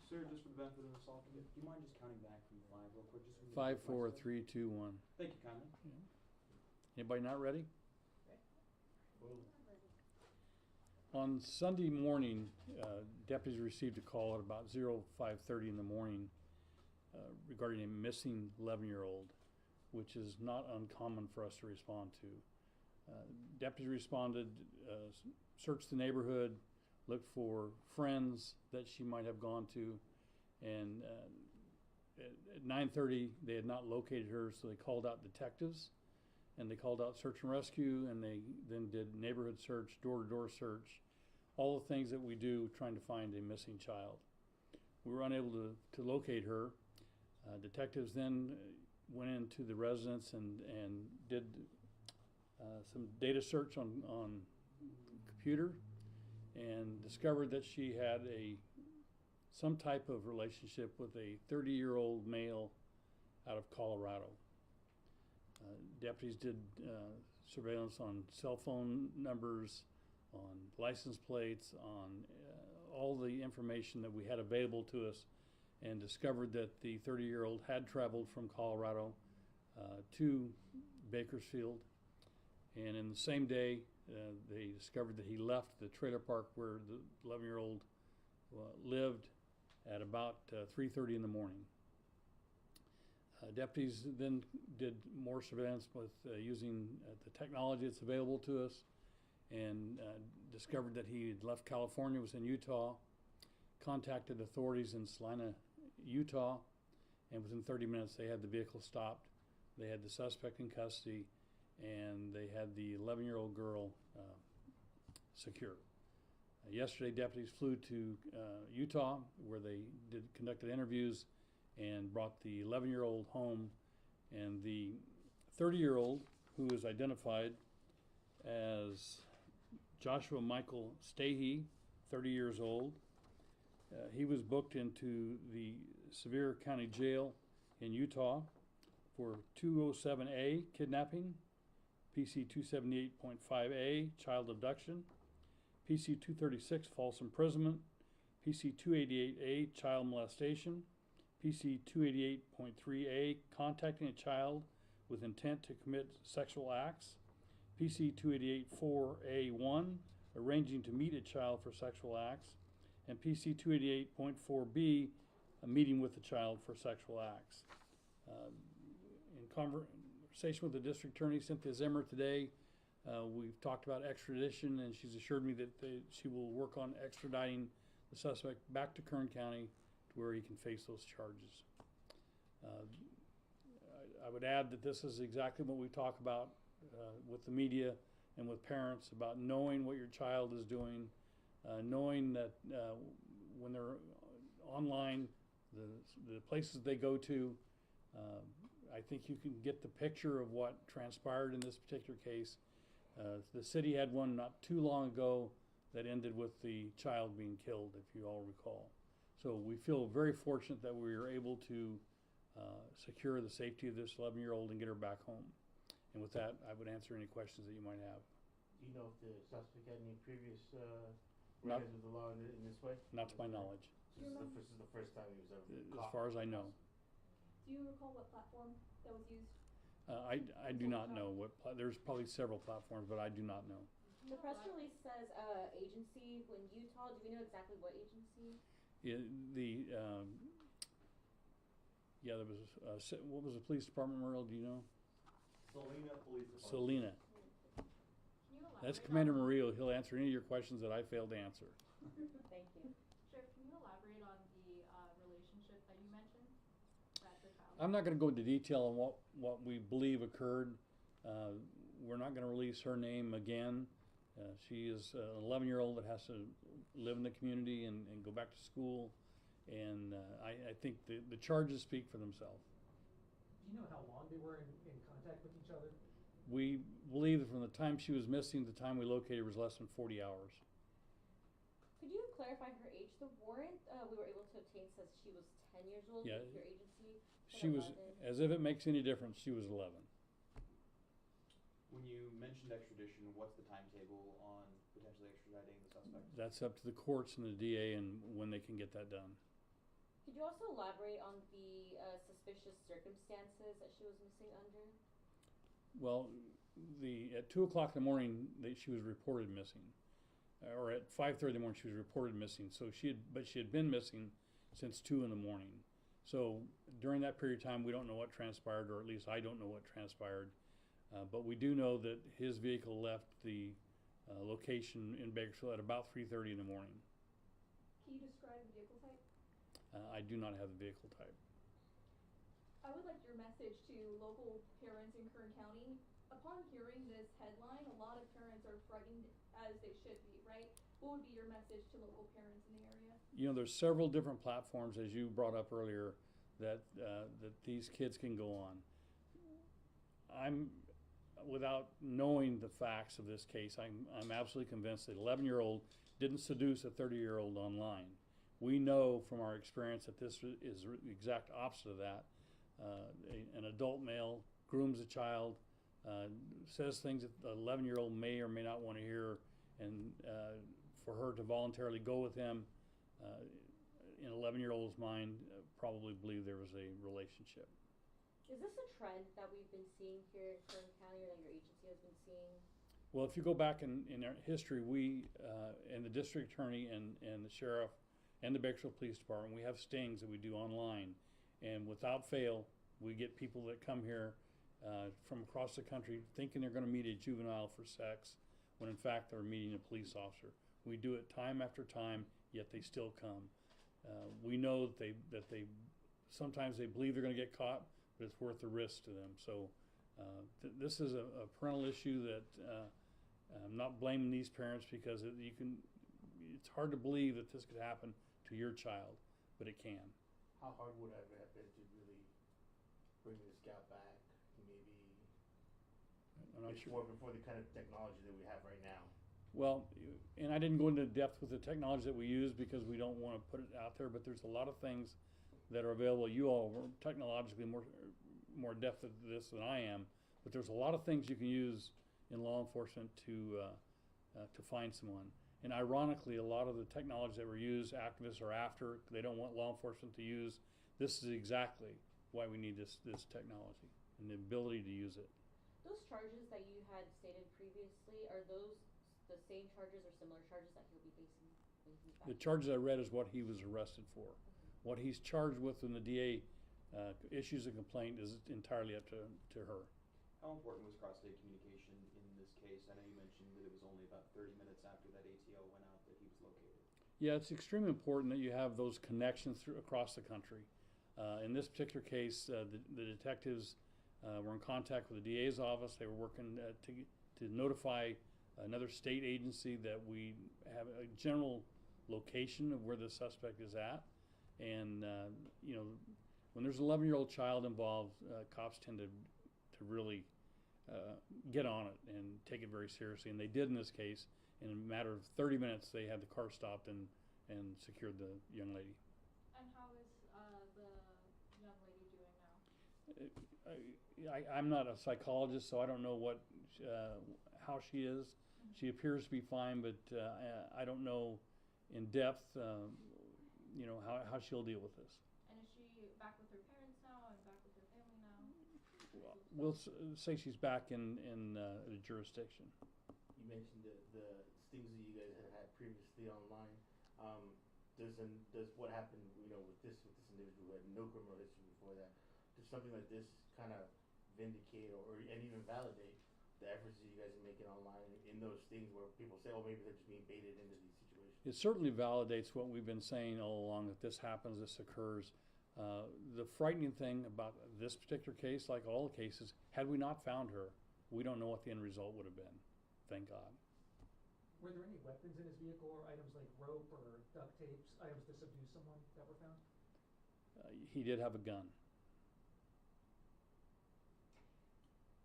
Sir, just for the benefit of us all, do you mind just counting back from 5 real quick? Just 5, 4, 3, 2, 1. Thank you kindly. Yeah. Anybody not ready? Well, On Sunday morning, deputies received a call at about 05:30 in the morning regarding a missing 11-year-old, which is not uncommon for us to respond to. Deputies responded, searched the neighborhood, looked for friends that she might have gone to, and at 9:30 they had not located her, so they called out detectives, and they called out search and rescue, and they then did neighborhood search, door-to-door search, all the things that we do trying to find a missing child. We were unable to locate her. Detectives then went into the residence and did some data search on the computer and discovered that she had some type of relationship with a 30-year-old male out of Colorado. Deputies did surveillance on cell phone numbers, on license plates, on all the information that we had available to us, and discovered that the 30-year-old had traveled from Colorado to Bakersfield. And in the same day, they discovered that he left the trailer park where the 11-year-old lived at about 3:30 in the morning. Deputies then did more surveillance with using the technology that's available to us, and discovered that he had left California, was in Utah, contacted authorities in Salina, Utah, and within 30 minutes they had the vehicle stopped. They had the suspect in custody, and they had the 11-year-old girl secure. Yesterday, deputies flew to Utah, where they conducted interviews and brought the 11-year-old home, and the 30-year-old, who is identified as Joshua Michael Stahey, 30 years old. He was booked into the Sevier County Jail in Utah for 207A, kidnapping, PC 278.5A, child abduction, PC 236, false imprisonment, PC 288A, child molestation, PC 288.3A, contacting a child with intent to commit sexual acts, PC 288.4A1, arranging to meet a child for sexual acts, and PC 288.4B, a meeting with a child for sexual acts. In conversation with the district attorney, Cynthia Zimmer, today, we've talked about extradition, and she's assured me that she will work on extraditing the suspect back to Kern County to where he can face those charges. I would add that this is exactly what we talk about with the media and with parents, about knowing what your child is doing, knowing that when they're online, the places they go to, I think you can get the picture of what transpired in this particular case. The city had one not too long ago that ended with the child being killed, if you all recall. So we feel very fortunate that we were able to secure the safety of this 11-year-old and get her back home. And with that, I would answer any questions that you might have. Do you know if the suspect had any previous records with the law in this way? Not to my knowledge. This is the first time he was ever caught. As far as I know. Do you recall what platform that was used? I do not know what. There's probably several platforms, but I do not know. The press release says agency in Utah. Do we know exactly what agency? There was what was the police department, Merle? Do you know? Salina Police Department. Salina. Can you elaborate? That's Commander Murillo. He'll answer any of your questions that I failed to answer. Thank you. Sheriff, can you elaborate on the relationship that you mentioned? That the child I'm not going to go into detail on what we believe occurred. We're not going to release her name again. She is an 11-year-old that has to live in the community and go back to school. And I think the charges speak for themselves. Do you know how long they were in contact with each other? We believe that from the time she was missing to the time we located her was less than 40 hours. Could you clarify her age? The warrant we were able to obtain says she was 10 years old. Yeah, your agency she was, as if it makes any difference, she was 11. When you mentioned extradition, what's the timetable on potentially extraditing the suspect? That's up to the courts and the DA and when they can get that done. Could you also elaborate on the suspicious circumstances that she was missing under? Well, at 2 o'clock in the morning, she was reported missing, or at 5:30 in the morning she was reported missing. So she had been missing since 2 in the morning. So during that period of time, we don't know what transpired, or at least I don't know what transpired. But we do know that his vehicle left the location in Bakersfield at about 3:30 in the morning. Can you describe the vehicle type? I do not have the vehicle type. I would like your message to local parents in Kern County. Upon hearing this headline, a lot of parents are frightened, as they should be, right? What would be your message to local parents in the area? You know, there's several different platforms, as you brought up earlier, that these kids can go on. Without knowing the facts of this case, I'm absolutely convinced that 11-year-old didn't seduce a 30-year-old online. We know from our experience that this is the exact opposite of that. An adult male grooms a child, says things that the 11-year-old may or may not want to hear, and for her to voluntarily go with him, in an 11-year-old's mind, probably believe there was a relationship. Is this a trend that we've been seeing here in Kern County, or that your agency has been seeing? Well, if you go back in our history, we, and the district attorney and the sheriff and the Bakersfield Police Department, we have stings that we do online. And without fail, we get people that come here from across the country thinking they're going to meet a juvenile for sex, when in fact they're meeting a police officer. We do it time after time, yet they still come. We know that they sometimes they believe they're going to get caught, but it's worth the risk to them. So this is a parental issue that I'm not blaming these parents, because it's hard to believe that this could happen to your child, but it can. How hard would it have been to really bring this gal back, maybe I'm not sure. before the kind of technology that we have right now? Well, and I didn't go into depth with the technology that we use because we don't want to put it out there, but there's a lot of things that are available. You all are technologically more depth of this than I am, but there's a lot of things you can use in law enforcement to find someone. And ironically, a lot of the technology that were used, activists are after. They don't want law enforcement to use. This is exactly why we need this technology and the ability to use it. Those charges that you had stated previously, are those the same charges or similar charges that he'll be facing when he's back? The charges I read is what he was arrested for. Okay. What he's charged with when the DA issues a complaint is entirely up to her. How important was cross-state communication in this case? I know you mentioned that it was only about 30 minutes after that ATO went out that he was located. Yeah, it's extremely important that you have those connections across the country. In this particular case, the detectives were in contact with the DA's office. They were working to notify another state agency that we have a general location of where the suspect is at. And, when there's an 11-year-old child involved, cops tend to really get on it and take it very seriously. And they did in this case. In a matter of 30 minutes, they had the car stopped and secured the young lady. And how is the young lady doing now? I'm not a psychologist, so I don't know how she is. Mm-hmm. She appears to be fine, but I don't know in depth, how she'll deal with this. And is she back with her parents now and back with her family now? Well, we'll say she's back in the jurisdiction. You mentioned the stings that you guys had previously online. Does what happened, with this individual who had no criminal history before that, does something like this kind of vindicate and even validate the efforts that you guys are making online in those things where people say, oh, maybe they're just being baited into these situations? It certainly validates what we've been saying all along, that this happens, this occurs. The frightening thing about this particular case, like all the cases, had we not found her, we don't know what the end result would have been. Thank God. Were there any weapons in his vehicle, or items like rope or duct tapes, items to subdue someone that were found? He did have a gun.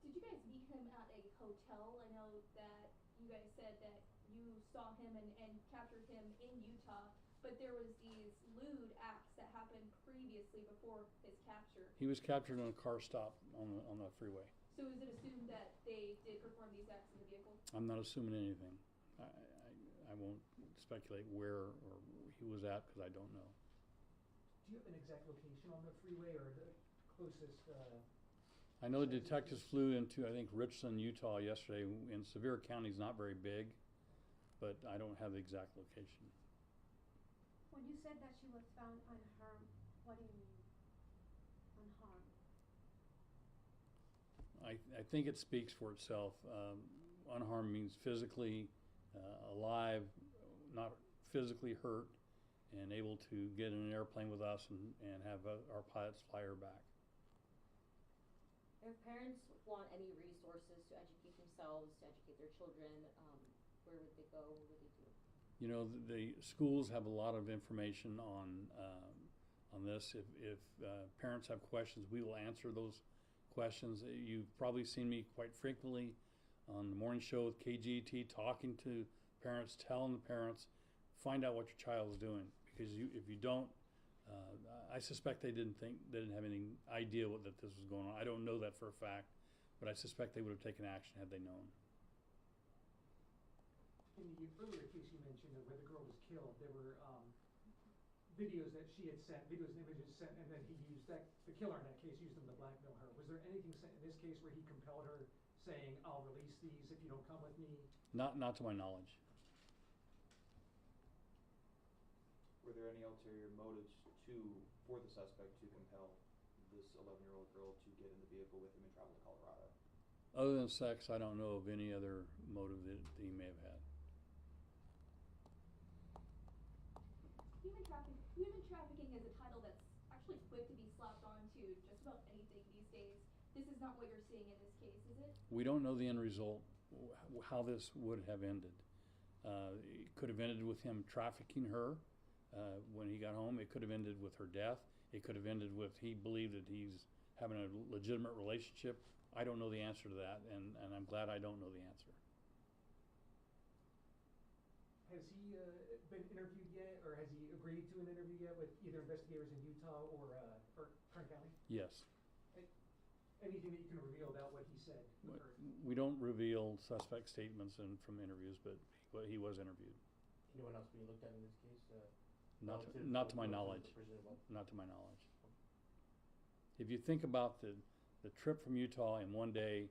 Did you guys meet him at a hotel? I know that you guys said that you saw him and captured him in Utah, but there was these lewd acts that happened previously before his capture. He was captured in a car stop on the freeway. So is it assumed that they did perform these acts in the vehicle? I'm not assuming anything. I won't speculate where or he was at, because I don't know. Do Do you have an exact location on the freeway or the closest, I know the detectives flew into, I think, Richland, Utah yesterday, and Sevier County's not very big, but I don't have the exact location. When you said that she was found unharmed, what do you mean, unharmed? I think it speaks for itself. Unharmed means physically alive, not physically hurt, and able to get in an airplane with us and have our pilots fly her back. If parents want any resources to educate themselves, to educate their children, where would they go? What would they do? You know, the schools have a lot of information on this. If parents have questions, we will answer those questions. You've probably seen me quite frequently on the morning show with KGT talking to parents, telling the parents, find out what your child is doing, because if you don't, I suspect they didn't have any idea that this was going on. I don't know that for a fact, but I suspect they would have taken action had they known. in the earlier case you mentioned where the girl was killed, there were videos that she had sent, videos and images sent, and then he used that, the killer in that case used them to blackmail her. Was there anything sent in this case where he compelled her saying, I'll release these if you don't come with me? Not to my knowledge. Were there any ulterior motives for the suspect to compel this 11-year-old girl to get in the vehicle with him and travel to Colorado? Other than sex, I don't know of any other motive that he may have had. Human trafficking is a title that's actually quick to be slapped onto just about anything these days. This is not what you're seeing in this case, is it? We don't know the end result, how this would have ended. It could have ended with him trafficking her when he got home. It could have ended with her death. It could have ended with he believed that he's having a legitimate relationship. I don't know the answer to that, and I'm glad I don't know the answer. Has he been interviewed yet, or has he agreed to an interview yet with either investigators in Utah or Kern County? Yes. Anything that you can reveal about what he said? We don't reveal suspect statements from interviews, but he was interviewed. Anyone else being looked at in this case? Not to my knowledge. Not to my knowledge. If you think about the trip from Utah in one day,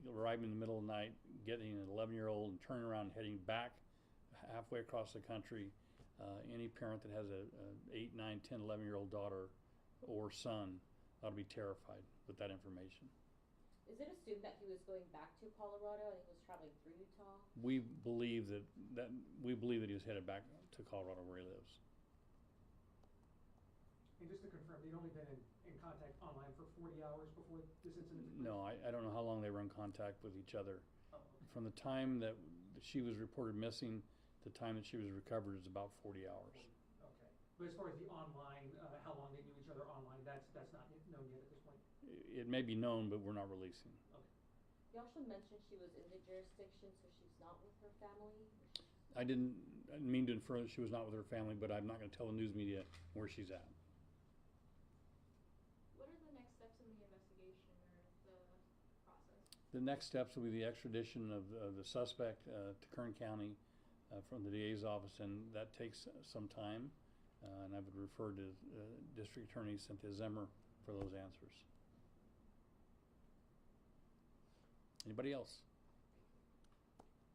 arriving in the middle of the night, getting an 11-year-old and turning around and heading back halfway across the country, any parent that has a 8, 9, 10, 11-year-old daughter or son ought to be terrified with that information. Is it assumed that he was going back to Colorado and he was traveling through Utah? We believe that he was headed back to Colorado where he lives. And just to confirm, they'd only been in contact online for 40 hours before this incident? No, I don't know how long they were in contact with each other. Oh, okay. From the time that she was reported missing to the time that she was recovered is about 40 hours. Okay. But as far as the online, how long they knew each other online, that's not known yet at this point? It may be known, but we're not releasing. Okay. You also mentioned she was in the jurisdiction, so she's not with her family? I didn't mean to infer that she was not with her family, but I'm not going to tell the news media where she's at. What are the next steps in the investigation or the process? The next steps will be the extradition of the suspect to Kern County from the DA's office, and that takes some time. And I would refer to District Attorney Cynthia Zimmer for those answers. Anybody else?